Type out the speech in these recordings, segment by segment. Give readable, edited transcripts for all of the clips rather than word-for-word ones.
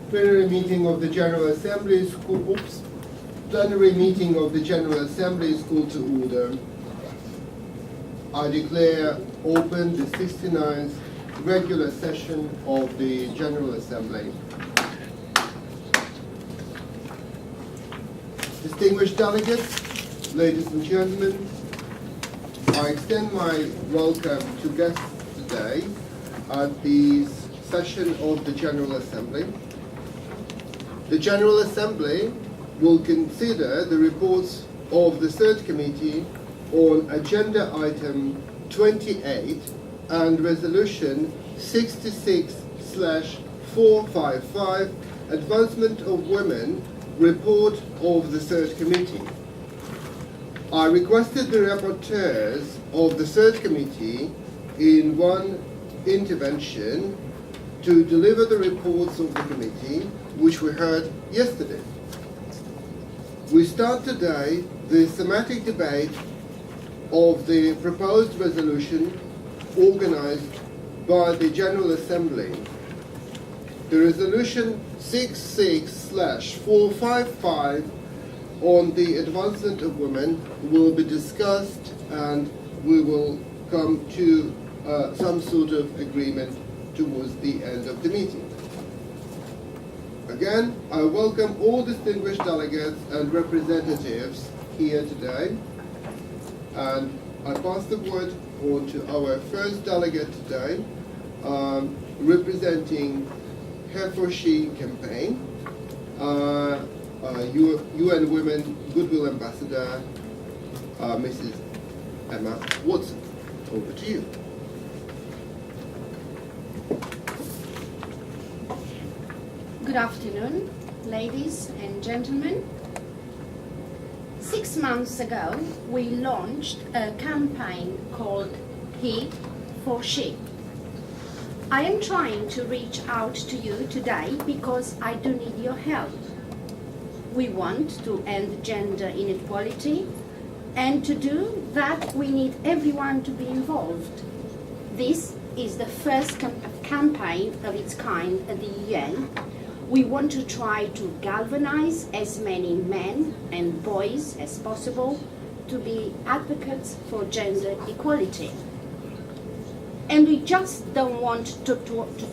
Plenary meeting of the General Assembly School. Plenary meeting of the General Assembly School to order. I declare open the 69th regular session of the General Assembly. Distinguished delegates, ladies and gentlemen, I extend my welcome to guests today at the session of the General Assembly. The General Assembly will consider the reports of the Third Committee on Agenda Item 28 and Resolution 66/455, Advancement of Women, Report of the Third Committee. I requested the rapporteurs of the Third Committee in one intervention to deliver the reports of the committee, which we heard yesterday. We start today the thematic debate of the proposed resolution organized by the General Assembly. The resolution 66/455 on the advancement of women will be discussed, and we will come to some sort of agreement towards the end of the meeting. Again, I welcome all distinguished delegates and representatives here today, and I pass the word on to our first delegate today, representing Her for She campaign, UN Women Goodwill Ambassador, Mrs. Emma Watson. Over to you. Good afternoon, ladies and gentlemen. 6 months ago, we launched a campaign called He for She. I am trying to reach out to you today because I do need your help. We want to end gender inequality, and to do that we need everyone to be involved. This is the first campaign of its kind at the UN. We want to try to galvanize as many men and boys as possible to be advocates for gender equality. And we just don't want to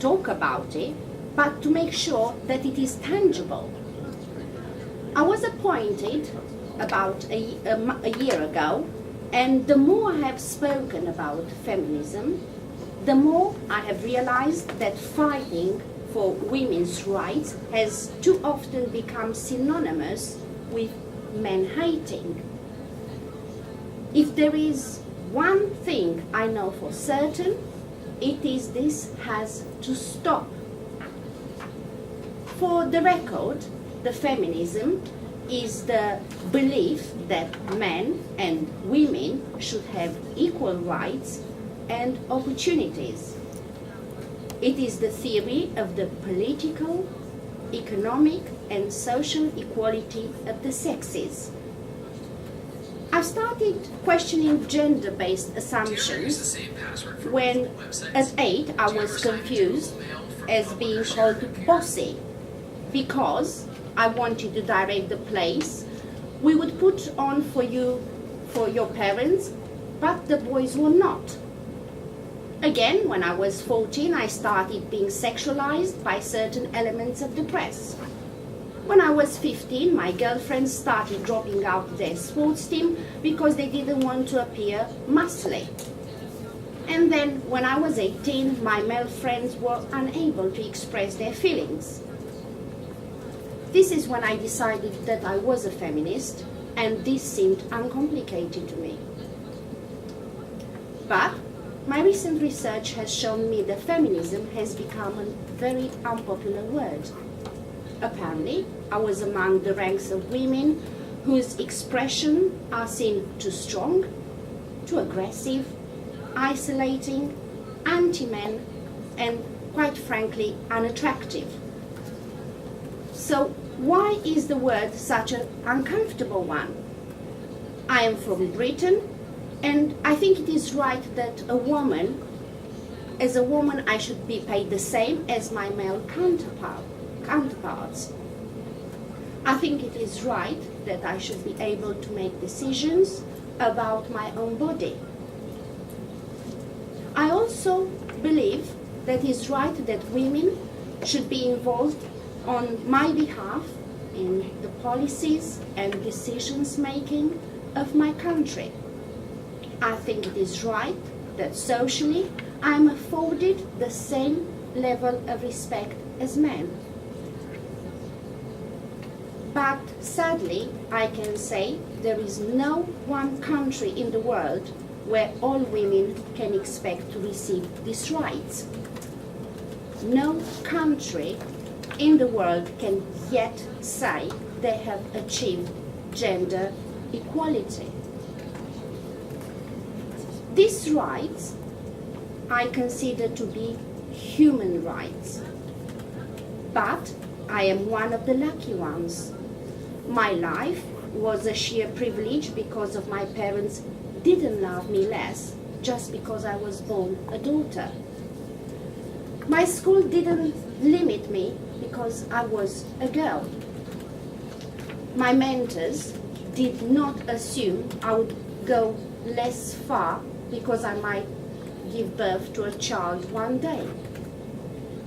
talk about it, but to make sure that it is tangible. I was appointed about a year ago, and the more I have spoken about feminism, the more I have realized that fighting for women's rights has too often become synonymous with men-hating. If there is one thing I know for certain, it is this has to stop. For the record, the feminism is the belief that men and women should have equal rights and opportunities. It is the theory of the political, economic, and social equality of the sexes. I started questioning gender-based assumptions when at 8 I was confused as being called bossy because I wanted to direct the plays we would put on for you, for your parents, but the boys were not. Again, when I was 14, I started being sexualized by certain elements of the press. When I was 15, my girlfriends started dropping out their sports team because they didn't want to appear muscly. And then, when I was 18, my male friends were unable to express their feelings. This is when I decided that I was a feminist, and this seemed uncomplicated to me. But my recent research has shown me that feminism has become a very unpopular word. Apparently, I was among the ranks of women whose expression are seen too strong, too aggressive, isolating, anti-men, and quite frankly, unattractive. So why is the word such an uncomfortable one? I am from Britain, and I think it is right that as a woman, I should be paid the same as my male counterparts. I think it is right that I should be able to make decisions about my own body. I also believe that it is right that women should be involved on my behalf in the policies and decisions making of my country. I think it is right that socially I am afforded the same level of respect as men. But sadly, I can say there is no one country in the world where all women can expect to receive these rights. No country in the world can yet say they have achieved gender equality. These rights I consider to be human rights, but I am one of the lucky ones. My life was a sheer privilege because of my parents didn't love me less just because I was born a daughter. My school didn't limit me because I was a girl. My mentors did not assume I would go less far because I might give birth to a child one day.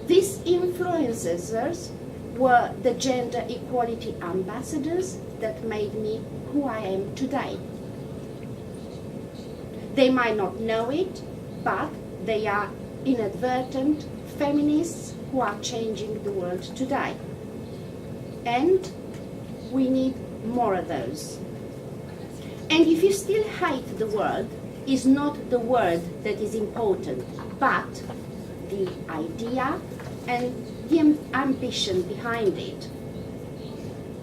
These influencers were the gender equality ambassadors that made me who I am today. They might not know it, but they are inadvertent feminists who are changing the world today. And we need more of those. And if you still hate the word, it's not the word that is important, but the idea and the ambition behind it.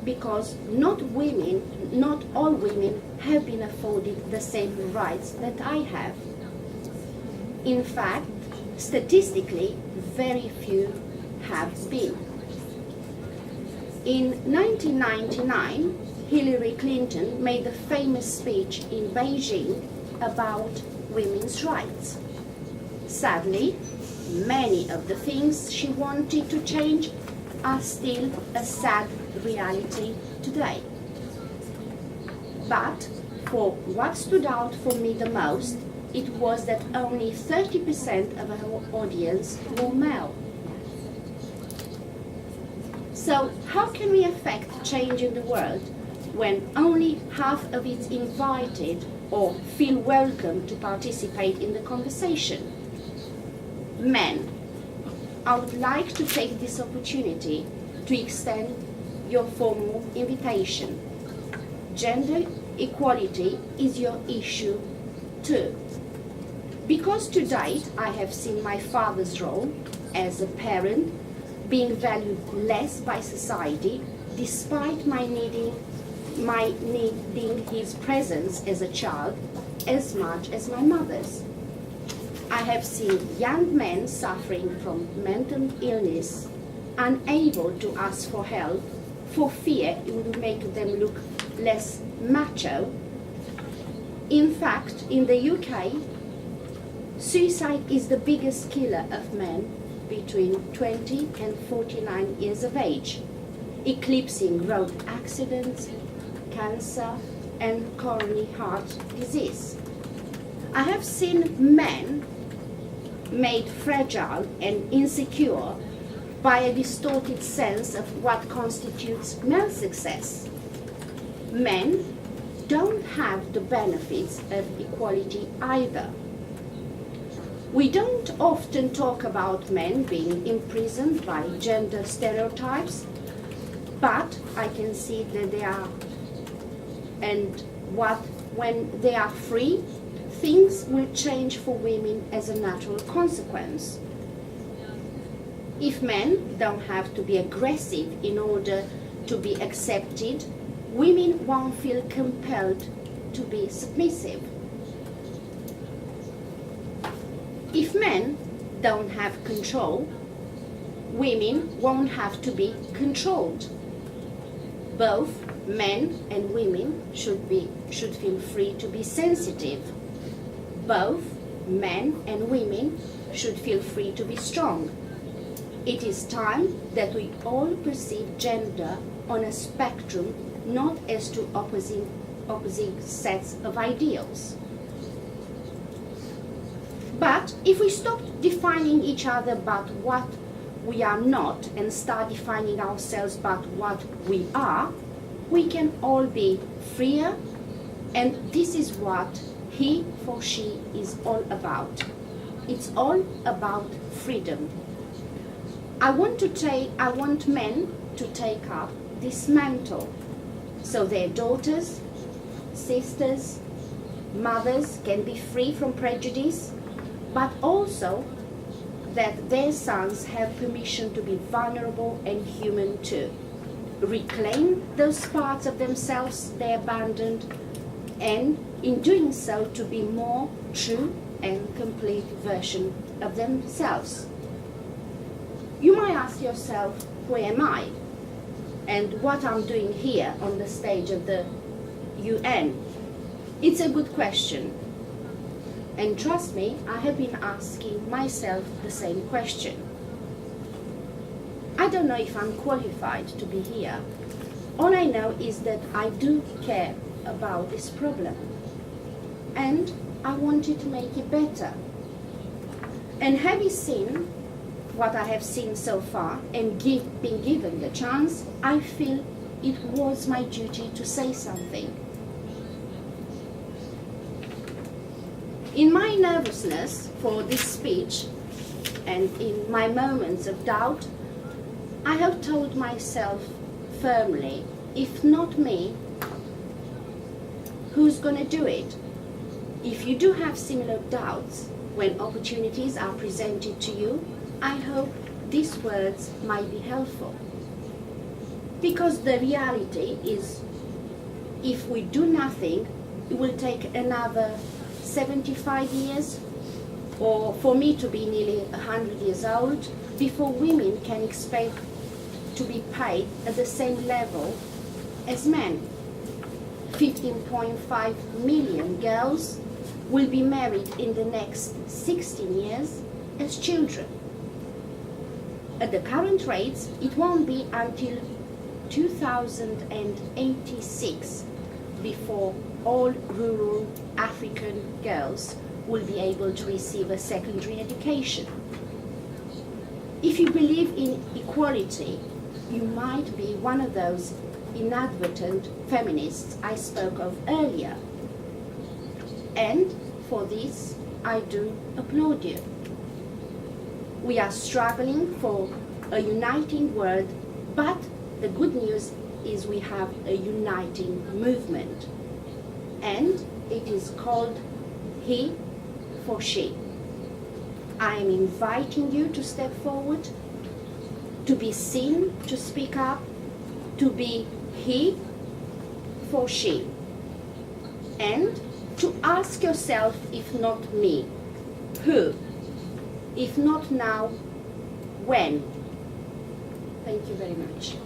Because not all women have been afforded the same rights that I have. In fact, statistically, very few have been. In 1999, Hillary Clinton made a famous speech in Beijing about women's rights. Sadly, many of the things she wanted to change are still a sad reality today. But for what stood out for me the most, it was that only 30% of her audience were male. So how can we affect change in the world when only half of it invited or feel welcome to participate in the conversation? Men, I would like to take this opportunity to extend your formal invitation. Gender equality is your issue too. Because to date I have seen my father's role as a parent being valued less by society, despite my needing his presence as a child as much as my mother's. I have seen young men suffering from mental illness, unable to ask for help for fear it would make them look less macho. In fact, in the UK, suicide is the biggest killer of men between 20 and 49 years of age, eclipsing road accidents, cancer, and coronary heart disease. I have seen men made fragile and insecure by a distorted sense of what constitutes male success. Men don't have the benefits of equality either. We don't often talk about men being imprisoned by gender stereotypes, but I can see that they are, and when they are free, things will change for women as a natural consequence. If men don't have to be aggressive in order to be accepted, women won't feel compelled to be submissive. If men don't have control, women won't have to be controlled. Both men and women should feel free to be sensitive. Both men and women should feel free to be strong. It is time that we all perceive gender on a spectrum, not as two opposing sets of ideals. But if we stop defining each other by what we are not and start defining ourselves by what we are, we can all be freer, and this is what he for she is all about. It's all about freedom. I want men to take up this mantle so their daughters, sisters, mothers can be free from prejudice, but also that their sons have permission to be vulnerable and human too. Reclaim those parts of themselves they abandoned, and in doing so to be more true and complete version of themselves. You might ask yourself, who am I? And what I'm doing here on the stage of the UN? It's a good question. And trust me, I have been asking myself the same question. I don't know if I'm qualified to be here. All I know is that I do care about this problem. And I wanted to make it better. And having seen what I have seen so far and been given the chance, I feel it was my duty to say something. In my nervousness for this speech and in my moments of doubt, I have told myself firmly, if not me, who's going to do it? If you do have similar doubts when opportunities are presented to you, I hope these words might be helpful. Because the reality is, if we do nothing, it will take another 75 years, or for me to be nearly 100 years old, before women can expect to be paid at the same level as men. 15.5 million girls will be married in the next 16 years as children. At the current rates, it won't be until 2086 before all rural African girls will be able to receive a secondary education. If you believe in equality, you might be one of those inadvertent feminists I spoke of earlier. And for this, I do applaud you. We are struggling for a uniting world, but the good news is we have a uniting movement. And it is called He for She. I am inviting you to step forward, to be seen, to speak up, to be He for She. And to ask yourself, if not me, who? If not now, when? Thank you very much.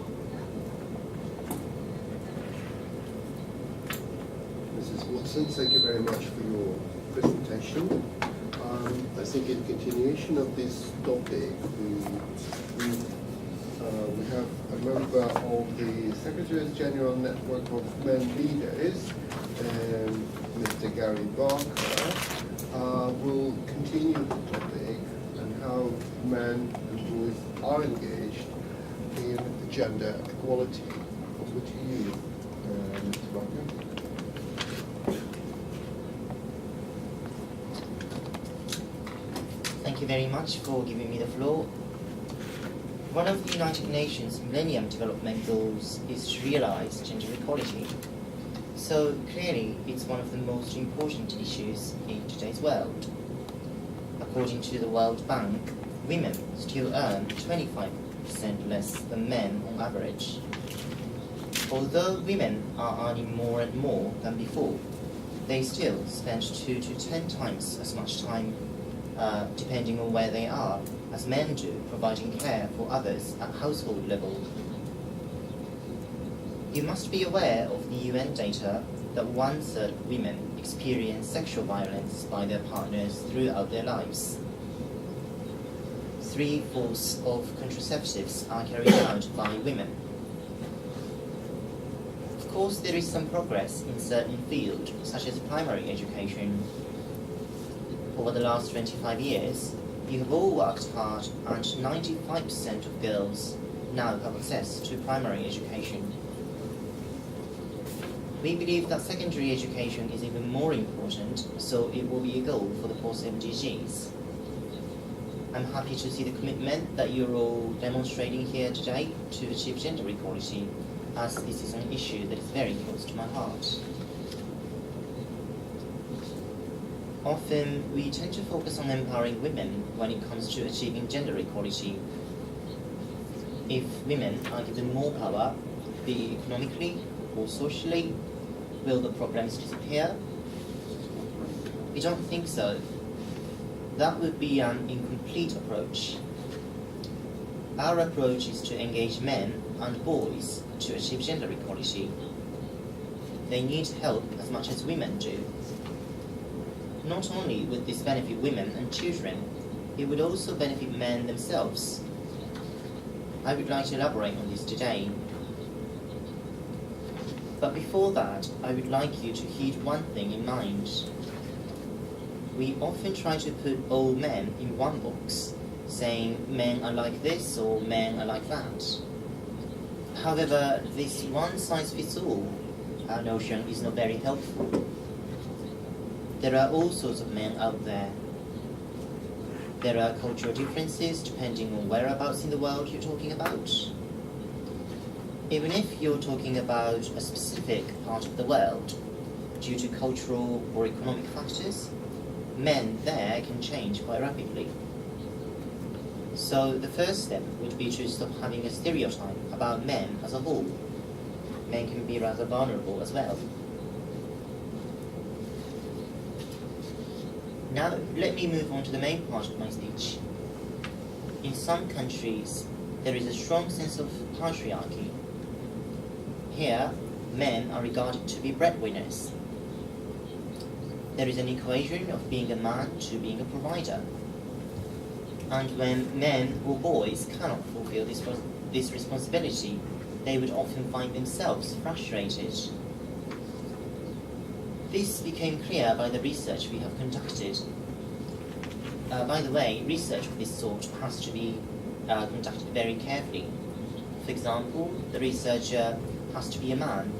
Mrs. Watson, thank you very much for your presentation. I think in continuation of this topic, we have a member of the Secretary General Network of Men Leaders, Mr. Gary Barker, will continue the topic and how men and boys are engaged in gender equality. Over to you, Mr. Barker. Thank you very much for giving me the floor. One of the United Nations Millennium Development Goals is to realize gender equality. So clearly, it's one of the most important issues in today's world. According to the World Bank, women still earn 25% less than men on average. Although women are earning more and more than before, they still spend 2 to 10 times as much time, depending on where they are, as men do, providing care for others at household level. You must be aware of the UN data that 1/3 women experience sexual violence by their partners throughout their lives. 3/4 of contraceptives are carried out by women. Of course, there is some progress in certain fields, such as primary education. Over the last 25 years, you have all worked hard, and 95% of girls now have access to primary education. We believe that secondary education is even more important, so it will be a goal for the post-MDGs. I'm happy to see the commitment that you're all demonstrating here today to achieve gender equality, as this is an issue that is very close to my heart. Often, we tend to focus on empowering women when it comes to achieving gender equality. If women are given more power, be it economically or socially, will the problems disappear? We don't think so. That would be an incomplete approach. Our approach is to engage men and boys to achieve gender equality. They need help as much as women do. Not only would this benefit women and children, it would also benefit men themselves. I would like to elaborate on this today. But before that, I would like you to keep one thing in mind. We often try to put all men in one box, saying men are like this or men are like that. However, this one-size-fits-all notion is not very helpful. There are all sorts of men out there. There are cultural differences depending on whereabouts in the world you're talking about. Even if you're talking about a specific part of the world, due to cultural or economic factors, men there can change quite rapidly. So the first step would be to stop having a stereotype about men as a whole. Men can be rather vulnerable as well. Now, let me move on to the main part of my speech. In some countries, there is a strong sense of patriarchy. Here, men are regarded to be breadwinners. There is an equation of being a man to being a provider. And when men or boys cannot fulfill this responsibility, they would often find themselves frustrated. This became clear by the research we have conducted. By the way, research of this sort has to be conducted very carefully. For example, the researcher has to be a man,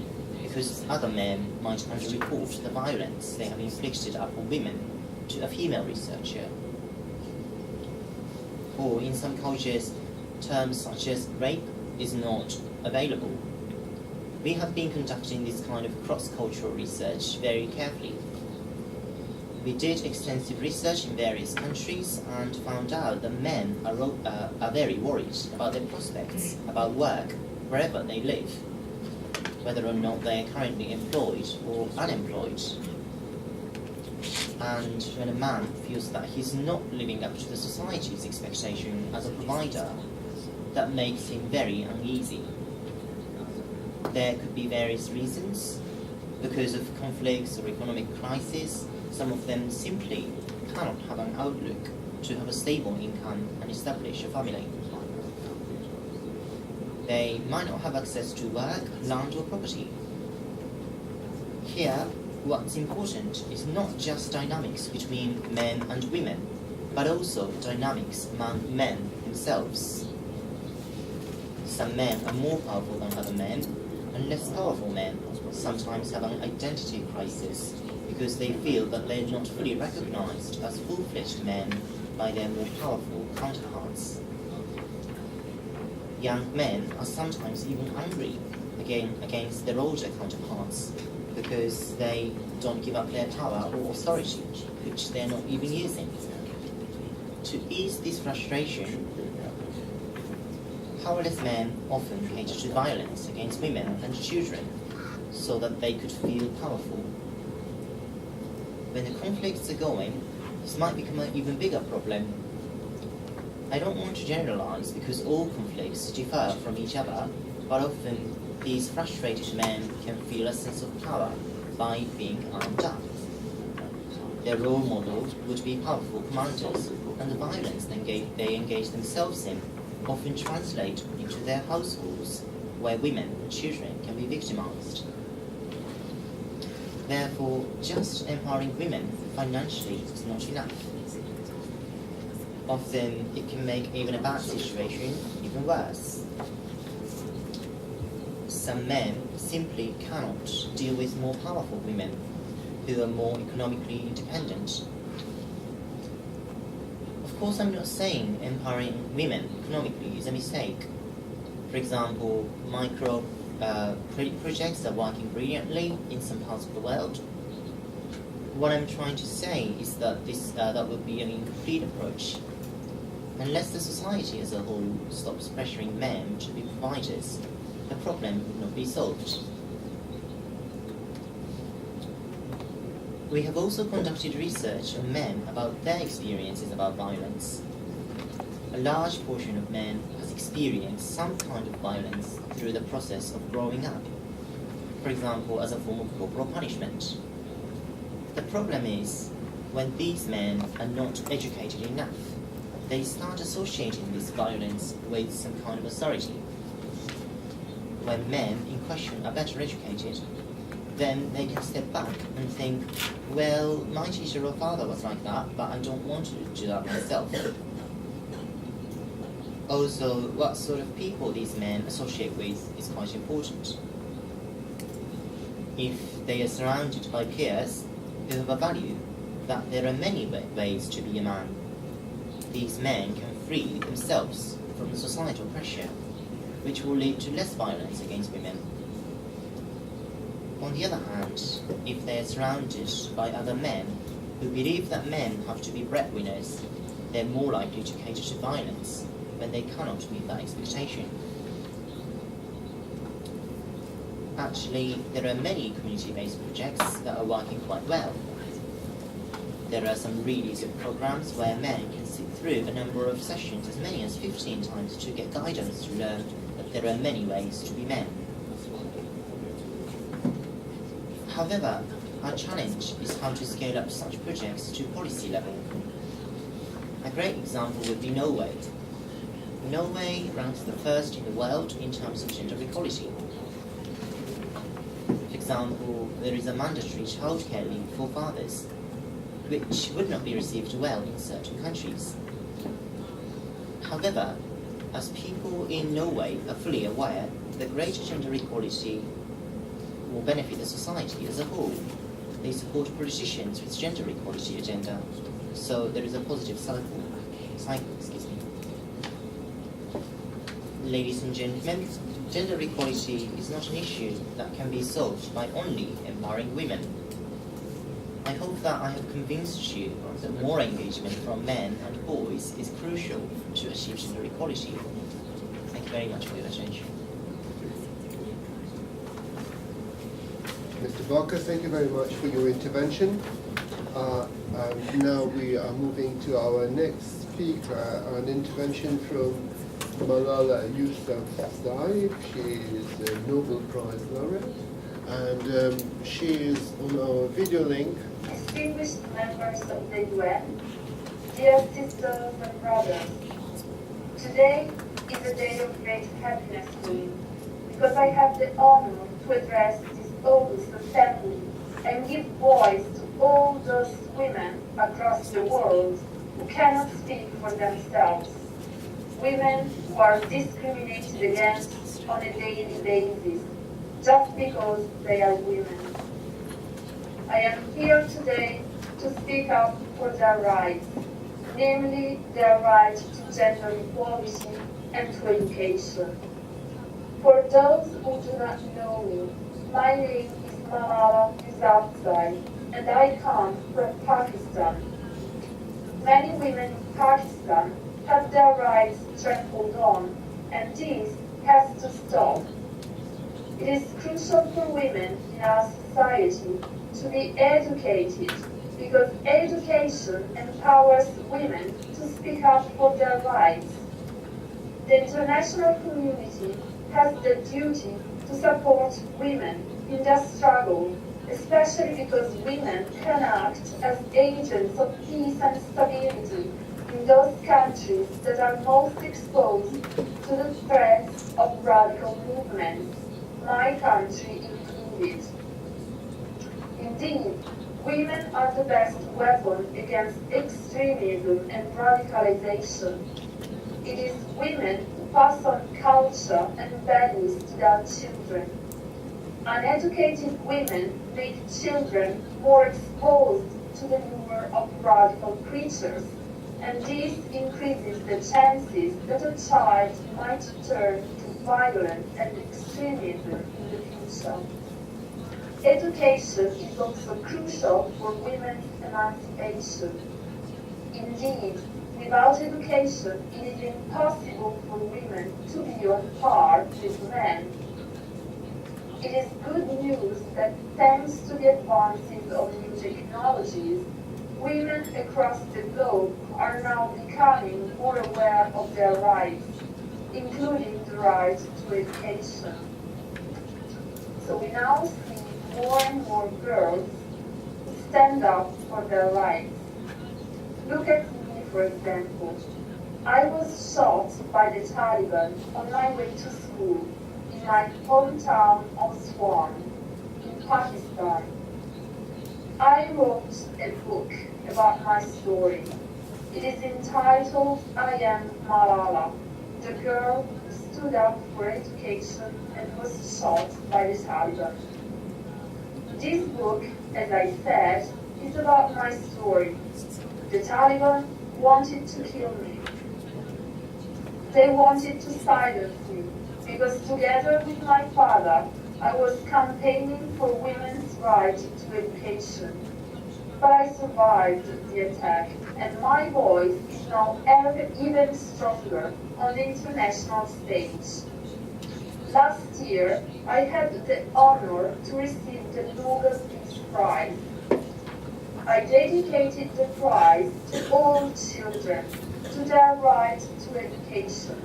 because other men might underreport the violence they have inflicted upon women to a female researcher. Or in some cultures, terms such as rape is not available. We have been conducting this kind of cross-cultural research very carefully. We did extensive research in various countries and found out that men are very worried about their prospects, about work, wherever they live, whether or not they are currently employed or unemployed. And when a man feels that he's not living up to the society's expectation as a provider, that makes him very uneasy. There could be various reasons. Because of conflicts or economic crisis, some of them simply cannot have an outlook to have a stable income and establish a family. They might not have access to work, land or property. Here, what's important is not just dynamics between men and women, but also dynamics among men themselves. Some men are more powerful than other men, and less powerful men sometimes have an identity crisis because they feel that they're not fully recognized as full-fledged men by their more powerful counterparts. Young men are sometimes even angry against their older counterparts because they don't give up their power or authority, which they're not even using. To ease this frustration, powerless men often cater to violence against women and children so that they could feel powerful. When the conflicts are going, this might become an even bigger problem. I don't want to generalize because all conflicts differ from each other, but often these frustrated men can feel a sense of power by being armed up. Their role models would be powerful commanders and the violence they engage themselves in often translate into their households, where women and children can be victimized. Therefore, just empowering women financially is not enough. Often, it can make even a bad situation even worse. Some men simply cannot deal with more powerful women who are more economically independent. Of course, I'm not saying empowering women economically is a mistake. For example, micro projects are working brilliantly in some parts of the world. What I'm trying to say is that that would be an incomplete approach. Unless the society as a whole stops pressuring men to be providers, the problem would not be solved. We have also conducted research on men about their experiences about violence. A large portion of men has experienced some kind of violence through the process of growing up, for example, as a form of corporal punishment. The problem is, when these men are not educated enough, they start associating this violence with some kind of authority. When men in question are better educated, then they can step back and think, well, my teacher or father was like that, but I don't want to do that myself. Also, what sort of people these men associate with is quite important. If they are surrounded by peers who have a value that there are many ways to be a man, these men can free themselves from the societal pressure, which will lead to less violence against women. On the other hand, if they are surrounded by other men who believe that men have to be breadwinners, they're more likely to cater to violence when they cannot meet that expectation. Actually, there are many community-based projects that are working quite well. There are some really good programs where men can sit through a number of sessions, as many as 15 times, to get guidance to learn that there are many ways to be men. However, our challenge is how to scale up such projects to policy level. A great example would be Norway. Norway ranks the first in the world in terms of gender equality. For example, there is a mandatory childcare leave for fathers, which would not be received well in certain countries. However, as people in Norway are fully aware that greater gender equality will benefit the society as a whole, they support politicians with gender equality agenda, so there is a positive cycle. Ladies and gentlemen, gender equality is not an issue that can be solved by only empowering women. I hope that I have convinced you that more engagement from men and boys is crucial to achieve gender equality. Thank you very much for your attention. Mr. Barker, thank you very much for your intervention. And now we are moving to our next speaker, an intervention from Mirella Yousafzai. She is a Nobel Prize laureate, and she is on our video link. Distinguished members of the UN, dear sisters and brothers, today is a day of great happiness for me, because I have the honor to address this august assembly and give voice to all those women across the world who cannot speak for themselves, women who are discriminated against on a daily basis just because they are women. I am here today to speak up for their rights, namely their right to gender equality and to education. For those who do not know me, my name is Mirella Yousafzai, and I come from Pakistan. Many women in Pakistan have their rights trampled on, and this has to stop. It is crucial for women in our society to be educated, because education empowers women to speak up for their rights. The international community has the duty to support women in their struggle, especially because women can act as agents of peace and stability in those countries that are most exposed to the threats of radical movements, my country included. Indeed, women are the best weapon against extremism and radicalization. It is women who pass on culture and values to their children. Uneducated women make children more exposed to the lure of radical preachers, and this increases the chances that a child might turn to violence and extremism in the future. Education is also crucial for women's emancipation. Indeed, without education, it is impossible for women to be on par with men. It is good news that thanks to the advances of new technologies, women across the globe are now becoming more aware of their rights, including the right to education. So we now see more and more girls who stand up for their rights. Look at me, for example. I was shot by the Taliban on my way to school in my hometown of Swan, in Pakistan. I wrote a book about my story. It is entitled I Am Mirella, the girl who stood up for education and was shot by the Taliban. This book, as I said, is about my story. The Taliban wanted to kill me. They wanted to silence me because together with my father, I was campaigning for women's right to education. But I survived the attack, and my voice is now even stronger on the international stage. Last year, I had the honor to receive the Nobel Peace Prize. I dedicated the prize to all children, to their right to education,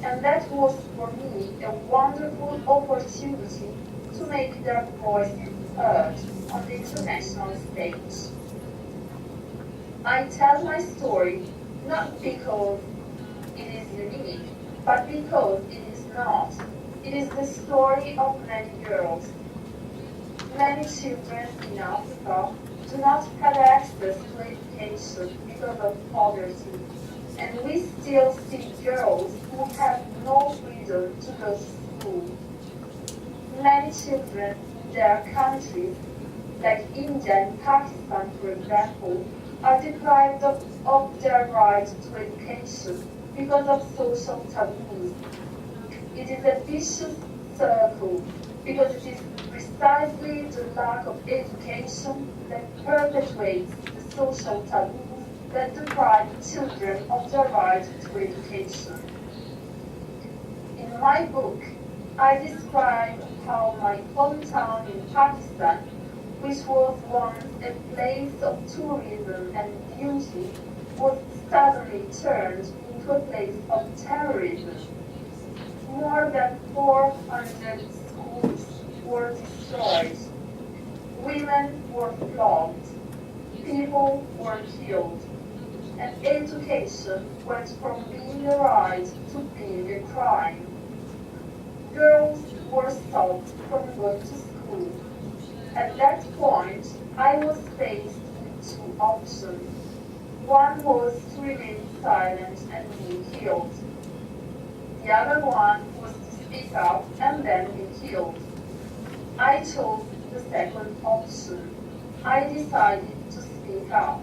and that was for me a wonderful opportunity to make their voices heard on the international stage. I tell my story not because it is unique, but because it is not. It is the story of many girls. Many children in Africa do not have access to education because of poverty, and we still see girls who have no freedom to go to school. Many children in their countries, like India and Pakistan for example, are deprived of their right to education because of social taboos. It is a vicious circle because it is precisely the lack of education that perpetuates the social taboos that deprive children of their right to education. In my book, I describe how my hometown in Pakistan, which was once a place of tourism and beauty, was suddenly turned into a place of terrorism. More than 400 schools were destroyed. Women were flogged. People were killed. And education went from being a right to being a crime. Girls were stopped from going to school. At that point, I was faced with two options. One was to remain silent and be killed. The other one was to speak up and then be killed. I chose the second option. I decided to speak up.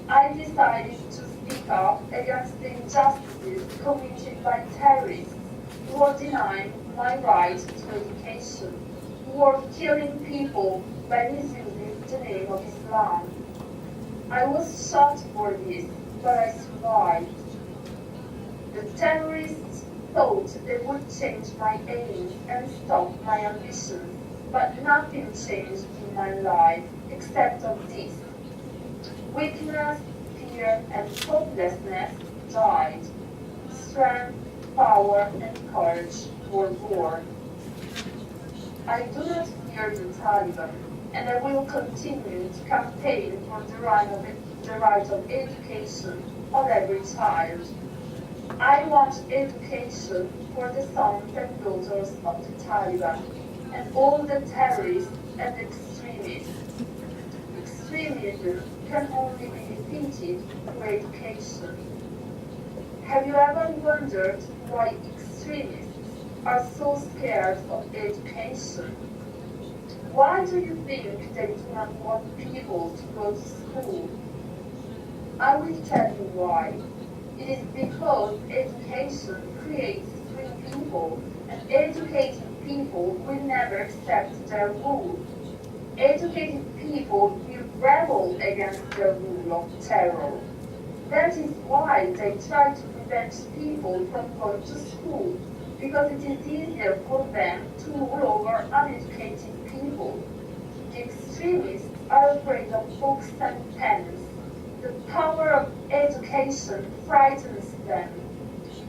I decided to speak up against the injustices committed by terrorists who are denying my right to education, who are killing people by misusing the name of Islam. I was shot for this, but I survived. The terrorists thought they would change my aims and stop my ambitions, but nothing changed in my life except of this. Weakness, fear, and hopelessness died. Strength, power, and courage were born. I do not fear the Taliban, and I will continue to campaign for the right of education of every child. I want education for the sons and daughters of the Taliban and all the terrorists and extremists. Extremism can only be defeated through education. Have you ever wondered why extremists are so scared of education? Why do you think they do not want people to go to school? I will tell you why. It is because education creates free people, and educated people will never accept their rule. Educated people will rebel against the rule of terror. That is why they try to prevent people from going to school, because it is easier for them to rule over uneducated people. The extremists are afraid of books and pens. The power of education frightens them.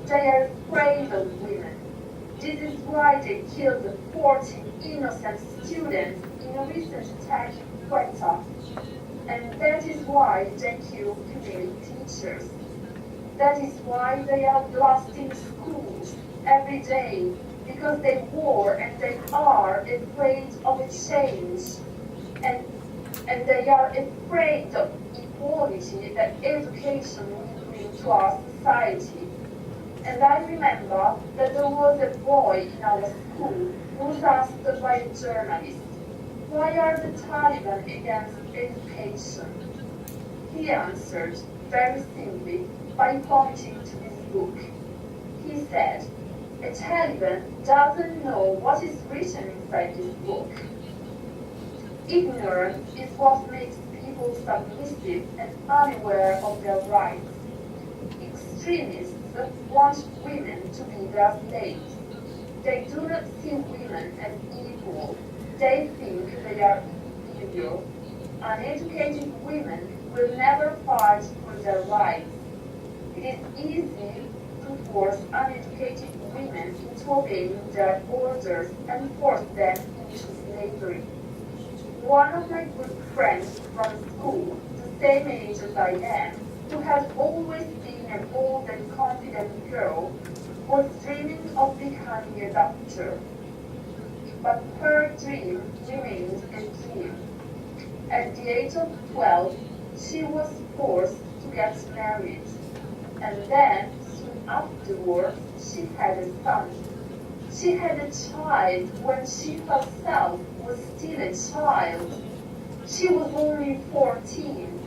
They are afraid of women. This is why they killed 14 innocent students in a recent attack in Quetta. And that is why they kill female teachers. That is why they are blasting schools every day, because they were and they are afraid of a change. And they are afraid of equality that education will bring to our society. And I remember that there was a boy in our school who was asked by a journalist, why are the Taliban against education? He answered very simply by pointing to this book. He said, a Taliban doesn't know what is written inside this book. Ignorance is what makes people submissive and unaware of their rights. Extremists want women to be their slaves. They do not see women as equal. They think they are inferior. Uneducated women will never fight for their rights. It is easy to force uneducated women into obeying their orders and force them into slavery. One of my good friends from school, the same age as I am, who had always been a bold and confident girl, was dreaming of becoming a doctor. But her dream remained a dream. At the age of 12, she was forced to get married. And then, soon afterwards, she had a son. She had a child when she herself was still a child. She was only 14.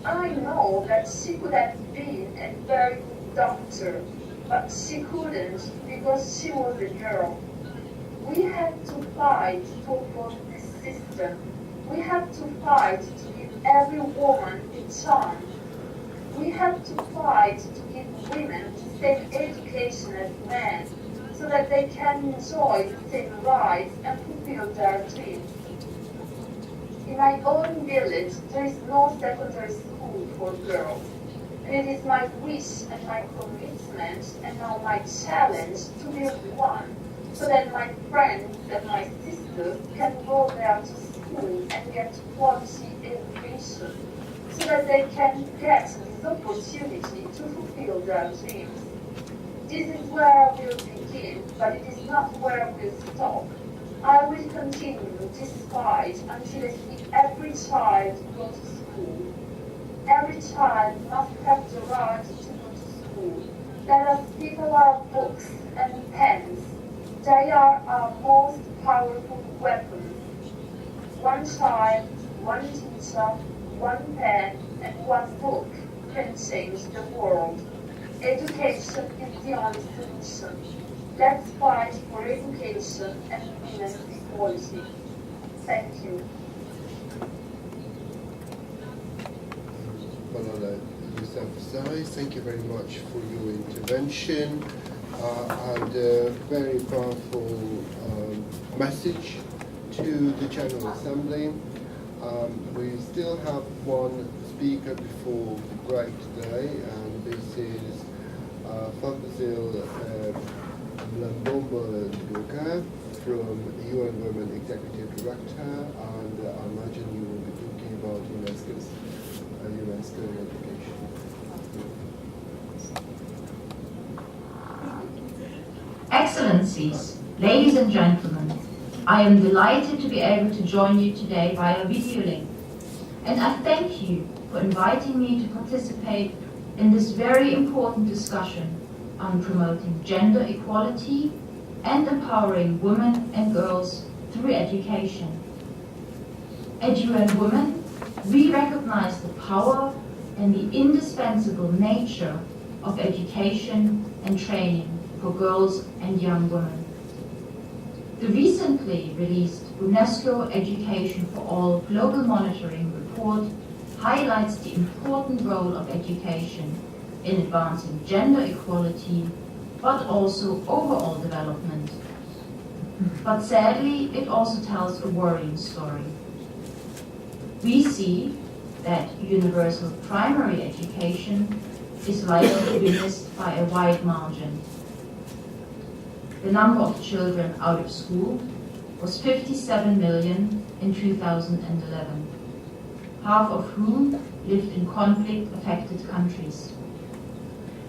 I know that she could have been a very good doctor, but she couldn't because she was a girl. We have to fight to oppose this system. We have to fight to give every woman a chance. We have to fight to give women the same education as men, so that they can enjoy the same rights and fulfill their dreams. In my own village, there is no secondary school for girls. And it is my wish and my commitment and now my challenge to build one, so that my friends and my sisters can go there to school and get quality education, so that they can get this opportunity to fulfill their dreams. This is where I will begin, but it is not where I will stop. I will continue this fight until I see every child go to school. Every child must have the right to go to school. Let us give our books and pens. They are our most powerful weapons. One child, one teacher, one pen, and one book can change the world. Education is the only solution. Let's fight for education and women's equality. Thank you. Malala Yousafzai, thank you very much for your intervention and a very powerful message to the General Assembly. We still have one speaker before the break today, and this is Fadil Mlambombo Ngoga from UN Women Executive Director, and I imagine you will be talking about UNESCO education. Excellencies, ladies and gentlemen, I am delighted to be able to join you today via video link. And I thank you for inviting me to participate in this very important discussion on promoting gender equality and empowering women and girls through education. At UN Women, we recognize the power and the indispensable nature of education and training for girls and young women. The recently released UNESCO Education for All Global Monitoring Report highlights the important role of education in advancing gender equality, but also overall development. But sadly, it also tells a worrying story. We see that universal primary education is likely to be missed by a wide margin. The number of children out of school was 57 million in 2011, half of whom lived in conflict-affected countries.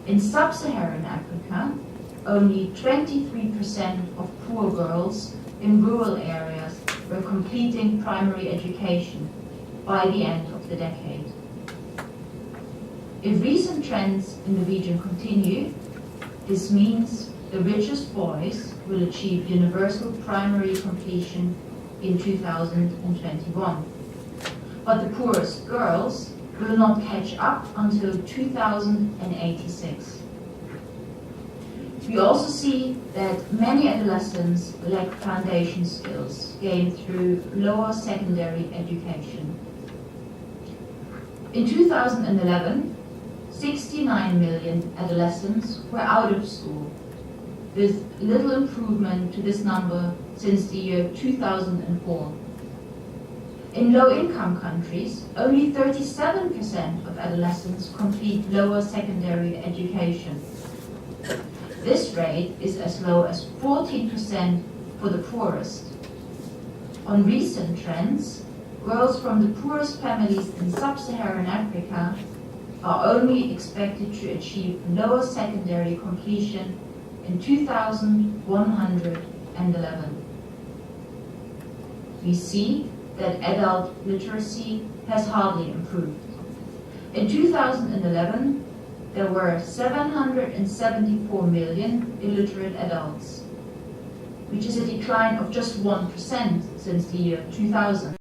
In sub-Saharan Africa, only 23% of poor girls in rural areas were completing primary education by the end of the decade. If recent trends in the region continue, this means the richest boys will achieve universal primary completion in 2021. But the poorest girls will not catch up until 2086. We also see that many adolescents lack foundation skills gained through lower secondary education. In 2011, 69 million adolescents were out of school, with little improvement to this number since the year 2004. In low-income countries, only 37% of adolescents complete lower secondary education. This rate is as low as 14% for the poorest. On recent trends, girls from the poorest families in sub-Saharan Africa are only expected to achieve lower secondary completion in 2111. We see that adult literacy has hardly improved. In 2011, there were 774 million illiterate adults, which is a decline of just 1% since the year 2000.